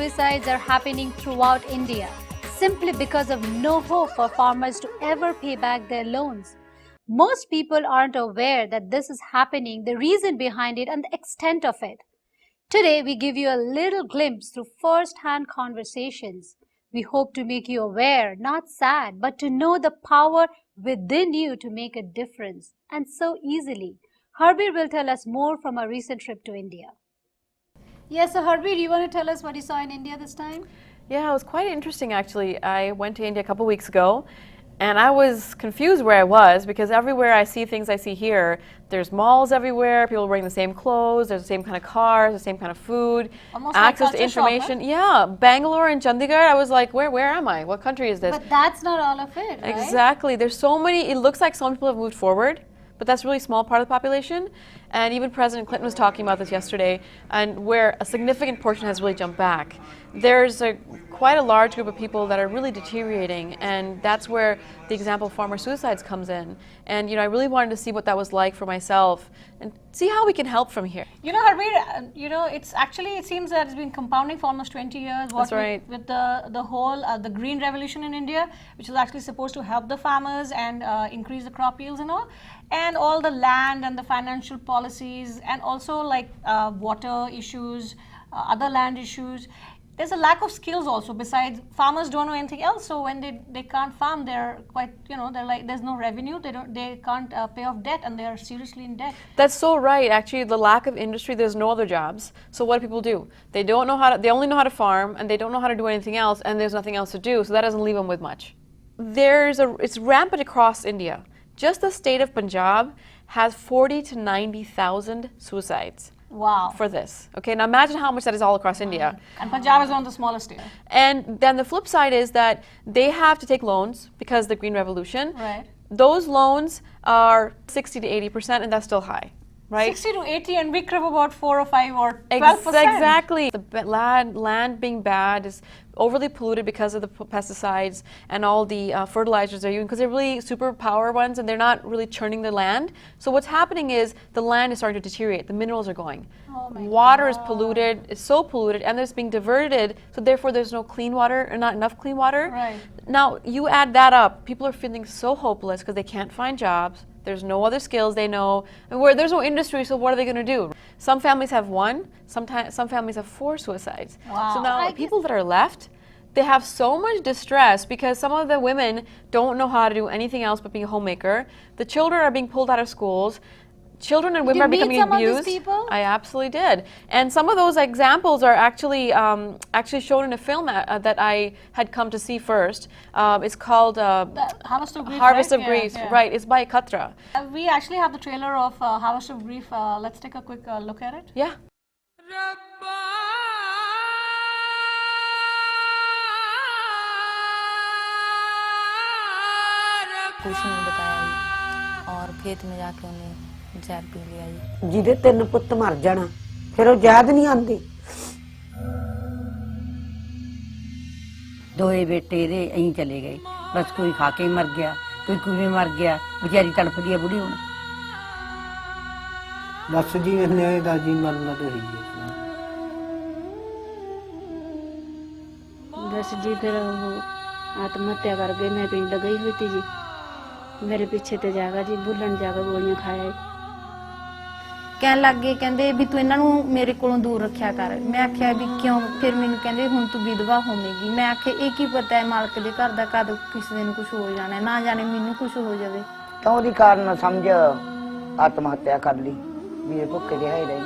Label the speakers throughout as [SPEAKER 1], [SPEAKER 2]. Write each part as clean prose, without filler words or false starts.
[SPEAKER 1] suicides are happening throughout India simply because of no hope for farmers to ever pay back their loans. Most people aren't aware that this is happening, the reason behind it, and the extent of it. Today, we give you a little glimpse through first-hand conversations. We hope to make you aware, not sad, but to know the power within you to make a difference, and so easily. Harbir will tell us more from a recent trip to India. Yes, so Harbir, do you want to tell us what you saw in India this time?
[SPEAKER 2] Yeah, it was quite interesting actually. I went to India a couple weeks ago and I was confused where I was because everywhere I see things I see here, there's malls everywhere, people wearing the same clothes, there's the same kind of cars, the same kind of food,
[SPEAKER 1] almost
[SPEAKER 2] access
[SPEAKER 1] like
[SPEAKER 2] to information.
[SPEAKER 1] shop, huh?
[SPEAKER 2] Yeah, Bangalore and Chandigarh, I was like, where am I? What country is this?
[SPEAKER 1] But that's not all of it, right?
[SPEAKER 2] Exactly. There's so many, it looks like some people have moved forward, but that's a really small part of the population. And even President Clinton was talking about this yesterday, and where a significant portion has really jumped back. There's quite a large group of people that are really deteriorating, and that's where the example of farmer suicides comes in. And I really wanted to see what that was like for myself and see how we can help from here.
[SPEAKER 3] Harbir, it seems that it's been compounding for almost 20 years.
[SPEAKER 2] That's right.
[SPEAKER 3] With the whole the green revolution in India, which is actually supposed to help the farmers and increase the crop yields and all the land and the financial policies, and also like water issues, other land issues. There's a lack of skills also. Besides, farmers don't know anything else. So when they can't farm, they're quite, they're like, there's no revenue. They can't pay off debt, and they're seriously in debt.
[SPEAKER 2] That's so right. Actually, the lack of industry, there's no other jobs. So what do people do? They don't know how to, they only know how to farm, and they don't know how to do anything else, and there's nothing else to do. So that doesn't leave them with much. It's rampant across India. Just the state of Punjab has 40 to 90,000 suicides.
[SPEAKER 3] Wow.
[SPEAKER 2] For this. Okay, now imagine how much that is all across India.
[SPEAKER 3] And Punjab is one of the smallest states.
[SPEAKER 2] And then the flip side is that they have to take loans because of the Green Revolution.
[SPEAKER 3] Right.
[SPEAKER 2] Those loans are 60 to 80%, and that's still high. Right?
[SPEAKER 3] 60 to 80, and we crib about 4 or 5 or 12%.
[SPEAKER 2] Exactly. The land being bad is overly polluted because of the pesticides and all the fertilizers they're using, because they're really superpower ones and they're not really churning the land. So what's happening is the land is starting to deteriorate. The minerals are going.
[SPEAKER 3] Oh my
[SPEAKER 2] Water
[SPEAKER 3] God.
[SPEAKER 2] is polluted. It's so polluted, and it's being diverted. So therefore, there's no clean water, or not enough clean water.
[SPEAKER 3] Right.
[SPEAKER 2] Now you add that up. People are feeling so hopeless because they can't find jobs. There's no other skills they know, and where there's no industry, so what are they going to do? Some families have one, some families have 4 suicides.
[SPEAKER 3] Wow.
[SPEAKER 2] So now the people that are left, they have so much distress because some of the women don't know how to do anything else but be a homemaker. The children are being pulled out of schools. Children and women are becoming abused.
[SPEAKER 1] Did you meet some of these people?
[SPEAKER 2] I absolutely did, and some of those examples are actually shown in a film that I had come to see first. It's called
[SPEAKER 3] Harvest of Grief.
[SPEAKER 2] Harvest
[SPEAKER 3] right?
[SPEAKER 2] of Grief.
[SPEAKER 3] Yeah.
[SPEAKER 2] Right, it's by Katra.
[SPEAKER 3] We actually have the trailer of Harvest of Grief. Let's take a quick look at it.
[SPEAKER 2] Yeah.
[SPEAKER 4] कुछ नहीं बताया और खेत में जाके उन्हें जहर P लिया
[SPEAKER 5] ਜਿਹਦੇ 3 ਪੁੱਤ ਮਰ ਜਾਣਾ ਫਿਰ ਉਹ ਯਾਦ ਨਹੀਂ ਆਉਂਦੀ ਦੋਏ ਬੇਟੇ ਦੇ ਐਂ ਚਲੇ ਗਏ ਬਸ ਕੋਈ ਖਾ ਕੇ ਮਰ ਗਿਆ ਕੋਈ ਕਿਵੇਂ ਮਰ ਗਿਆ ਵਿਚਾਰੀ ਤੜਪਦੀ ਹੈ ਬੁੜੀ ਹੁਣ ਬਸ ਜੀ ਇਹਨੇ ਦਾਦੀ ਮਰਨਾ ਤੇ ਹੋਈ ਹੈ
[SPEAKER 6] बस जी फिर वो आत्महत्या कर गई मैं पिंड गई हुई थी जी मेरे पीछे ते जागा जी भुलन जागा गोलियां खाया
[SPEAKER 7] ਕਹਿਣ ਲੱਗੇ ਕਹਿੰਦੇ ਵੀ ਤੂੰ ਇਹਨਾਂ ਨੂੰ ਮੇਰੇ ਕੋਲੋਂ ਦੂਰ ਰੱਖਿਆ ਕਰ ਮੈਂ ਆਖਿਆ ਵੀ ਕਿਉਂ ਫਿਰ ਮੈਨੂੰ ਕਹਿੰਦੇ ਹੁਣ ਤੂੰ ਵਿਧਵਾ ਹੋਵੇਂਗੀ ਮੈਂ ਆਖਿਆ ਇਹ ਕੀ ਪਤਾ ਹੈ ਮਾਲਕ ਦੇ ਘਰ ਦਾ ਕਦ ਕਿਸੇ ਨੂੰ ਕੁਝ ਹੋ ਜਾਣਾ ਨਾ ਜਾਣੇ ਮੈਨੂੰ ਕੁਝ ਹੋ ਜਾਵੇ
[SPEAKER 5] ਤਾਂ ਉਹਦੀ ਕਾਰਨ ਸਮਝ ਆਤਮ ਹੱਤਿਆ ਕਰ ਲਈ ਵੀ ਇਹ ਭੁੱਖੇ ਰਿਹਾ ਹੀ ਰਹੀ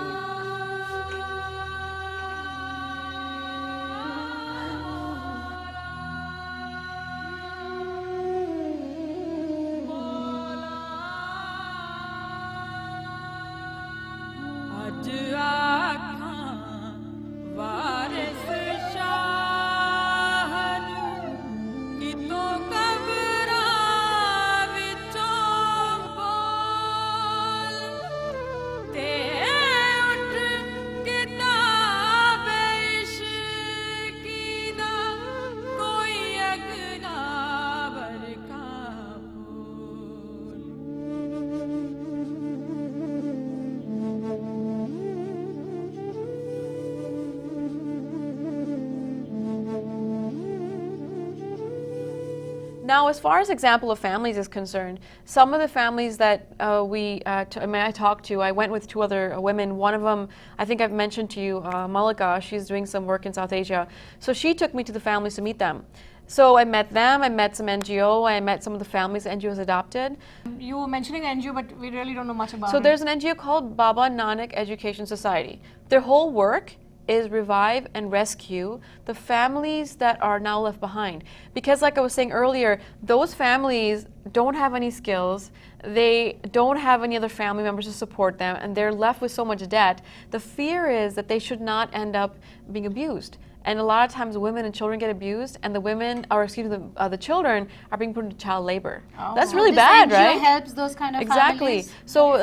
[SPEAKER 2] Now, as far as example of families is concerned, some of the families that I talked to, I went with 2 other women. One of them, I think I've mentioned to you, Malika, she's doing some work in South Asia. So she took me to the families to meet them. So I met them, I met some NGO, I met some of the families the NGO has adopted.
[SPEAKER 3] You were mentioning NGO, but we really don't know much about it.
[SPEAKER 2] So there's an NGO called Baba Nanak Education Society. Their whole work is revive and rescue the families that are now left behind. Because like I was saying earlier, those families don't have any skills, they don't have any other family members to support them, and they're left with so much debt. The fear is that they should not end up being abused. And a lot of times women and children get abused, and the women, or excuse me, the children are being put into child labor.
[SPEAKER 1] Oh.
[SPEAKER 2] That's really
[SPEAKER 1] This
[SPEAKER 2] bad,
[SPEAKER 1] NGO
[SPEAKER 2] right?
[SPEAKER 1] helps those kind of
[SPEAKER 2] Exactly.
[SPEAKER 1] families.
[SPEAKER 2] So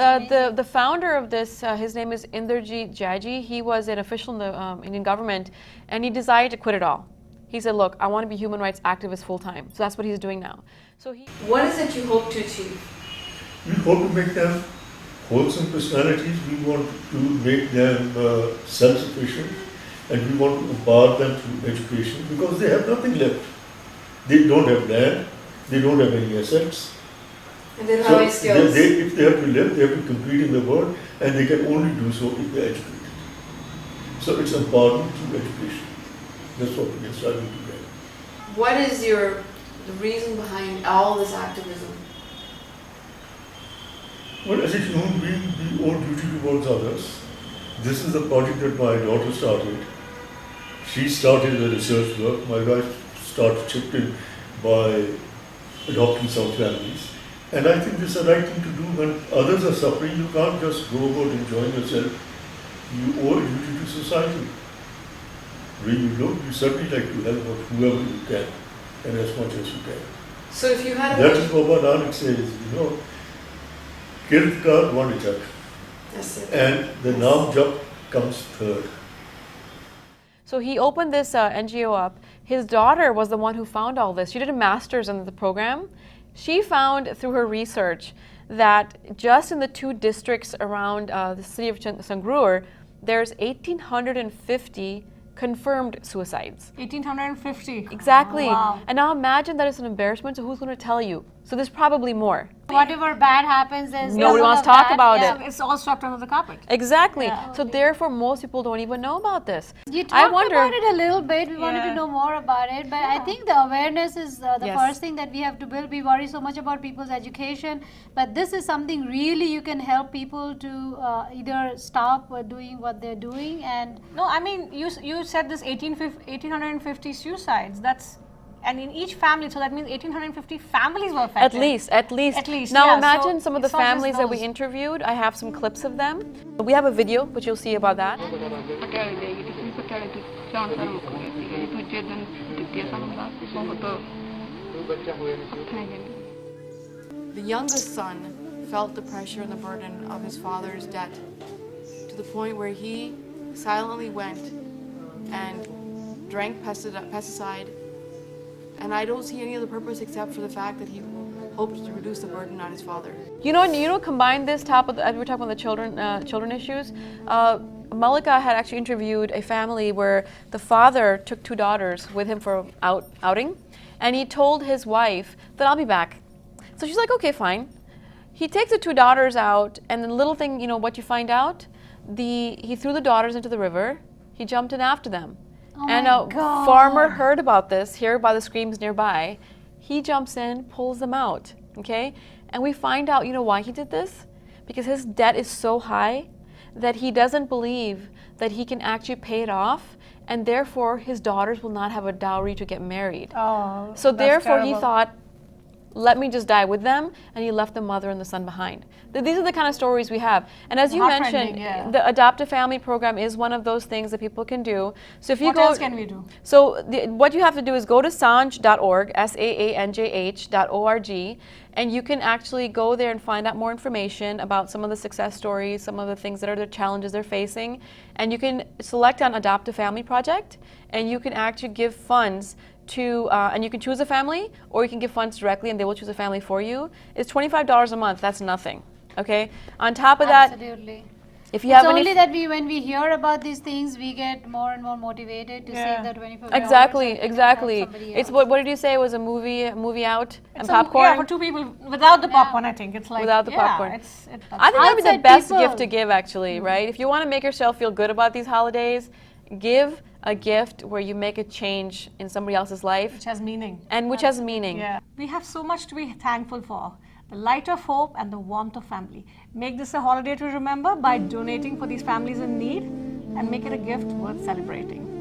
[SPEAKER 2] the founder of this, his name is Inderjeet Jaji. He was an official in the Indian government, and he decided to quit it all. He said, look, I want to be human rights activist full time. So that's what he's doing now. So what is it you hope to achieve?
[SPEAKER 8] We hope to make them wholesome personalities. We want to make them self-sufficient, and we want to empower them through education, because they have nothing left. They don't have land, they don't have any assets.
[SPEAKER 2] And they don't have any skills.
[SPEAKER 8] If they have to live, they have to compete in the world, and they can only do so if they are educated. So it's empowerment through education. That's what we are striving to get.
[SPEAKER 2] What is the reason behind all this activism?
[SPEAKER 8] Well, as a human being, we owe duty towards others. This is the project that my daughter started. She started the research work. My wife chipped in by adopting some families. And I think this is the right thing to do. When others are suffering, you can't just go about enjoying yourself. You owe a duty to society. When you look, you certainly like to help whoever you can, and as much as you can.
[SPEAKER 2] So if you had
[SPEAKER 8] That is what Baba Nanak says, Kirtkar Vandijak. And the Naam Jap comes third.
[SPEAKER 2] So he opened this NGO up. His daughter was the one who found all this. She did a master's in the program. She found through her research that just in the 2 districts around the city of Sangrur, there's 1,850 confirmed suicides.
[SPEAKER 3] 1,850.
[SPEAKER 2] Exactly.
[SPEAKER 3] Oh, wow.
[SPEAKER 2] And now imagine that it's an embarrassment, so who's going to tell you? So there's probably more.
[SPEAKER 1] Whatever bad happens, there's
[SPEAKER 2] Nobody wants to talk about it.
[SPEAKER 3] It's all swept under the carpet.
[SPEAKER 2] Exactly.
[SPEAKER 1] Yeah.
[SPEAKER 2] So therefore, most people don't even know about this.
[SPEAKER 1] You
[SPEAKER 2] I
[SPEAKER 1] talked
[SPEAKER 2] wonder,
[SPEAKER 1] about it a little bit. We wanted
[SPEAKER 3] Yeah.
[SPEAKER 1] to know more about it, but I think the awareness is the
[SPEAKER 2] Yes.
[SPEAKER 1] first thing that we have to build. We worry so much about people's education, but this is something really you can help people to either stop doing what they're doing and.
[SPEAKER 3] No, I mean, you said this 1,850 suicides. And in each family, so that means 1,850 families were affected.
[SPEAKER 2] at least.
[SPEAKER 3] At least,
[SPEAKER 2] Now
[SPEAKER 3] yeah.
[SPEAKER 2] imagine
[SPEAKER 3] So
[SPEAKER 2] some of the
[SPEAKER 3] it's not just
[SPEAKER 2] families that we
[SPEAKER 3] those.
[SPEAKER 2] interviewed. I have some clips of them. We have a video, which you'll see about that.
[SPEAKER 9] The youngest son felt the pressure and the burden of his father's debt to the point where he silently went and drank pesticide, and I don't see any other purpose except for the fact that he hoped to reduce the burden on his father.
[SPEAKER 2] Combine this as we're talking about the children issues. Malika had actually interviewed a family where the father took 2 daughters with him for outing, and he told his wife that I'll be back. So she's like, okay, fine. He takes the 2 daughters out, and the little thing, what you find out, he threw the daughters into the river. He jumped in after them.
[SPEAKER 1] Oh
[SPEAKER 2] And
[SPEAKER 1] my
[SPEAKER 2] a
[SPEAKER 1] God.
[SPEAKER 2] farmer heard about this here by the screams nearby. He jumps in, pulls them out, okay? And we find out, why he did this? Because his debt is so high that he doesn't believe that he can actually pay it off, and therefore his daughters will not have a dowry to get married.
[SPEAKER 3] Oh,
[SPEAKER 2] So
[SPEAKER 3] that's
[SPEAKER 2] therefore he
[SPEAKER 3] terrible.
[SPEAKER 2] thought, let me just die with them, and he left the mother and the son behind. These are the kind of stories we have. And as you mentioned,
[SPEAKER 3] Heartrending, yeah.
[SPEAKER 2] the adoptive family program is one of those things that people can do. So if you
[SPEAKER 3] What
[SPEAKER 2] go,
[SPEAKER 3] else can we do?
[SPEAKER 2] So what you have to do is go to sanj.org, SAANJH.org, and you can actually go there and find out more information about some of the success stories, some of the things that are the challenges they're facing, and you can select on Adopt a Family Project, and you can actually give funds to, and you can choose a family, or you can give funds directly and they will choose a family for you. It's $25 a month, that's nothing, okay? On top of that,
[SPEAKER 1] Absolutely.
[SPEAKER 2] If you
[SPEAKER 1] It's
[SPEAKER 2] have
[SPEAKER 1] only
[SPEAKER 2] any
[SPEAKER 1] that when we hear about these things, we get more and more motivated to save that 25 hours
[SPEAKER 2] exactly,
[SPEAKER 1] and help
[SPEAKER 2] exactly.
[SPEAKER 1] somebody
[SPEAKER 2] It's
[SPEAKER 1] else.
[SPEAKER 2] what did you say? It was a movie out and
[SPEAKER 3] It's
[SPEAKER 2] popcorn.
[SPEAKER 3] Yeah, for two people without the popcorn. I think it's like
[SPEAKER 2] Without the
[SPEAKER 3] yeah,
[SPEAKER 2] popcorn.
[SPEAKER 3] I
[SPEAKER 2] I think that would be the
[SPEAKER 1] Outside
[SPEAKER 2] best
[SPEAKER 1] people.
[SPEAKER 2] gift to give, actually, right? If you want to make yourself feel good about these holidays, give a gift where you make a change in somebody else's life,
[SPEAKER 3] which has meaning.
[SPEAKER 2] and which has meaning.
[SPEAKER 3] Yeah, we have so much to be thankful for. The light of hope and the warmth of family. Make this a holiday to remember by donating for these families in need and make it a gift worth celebrating.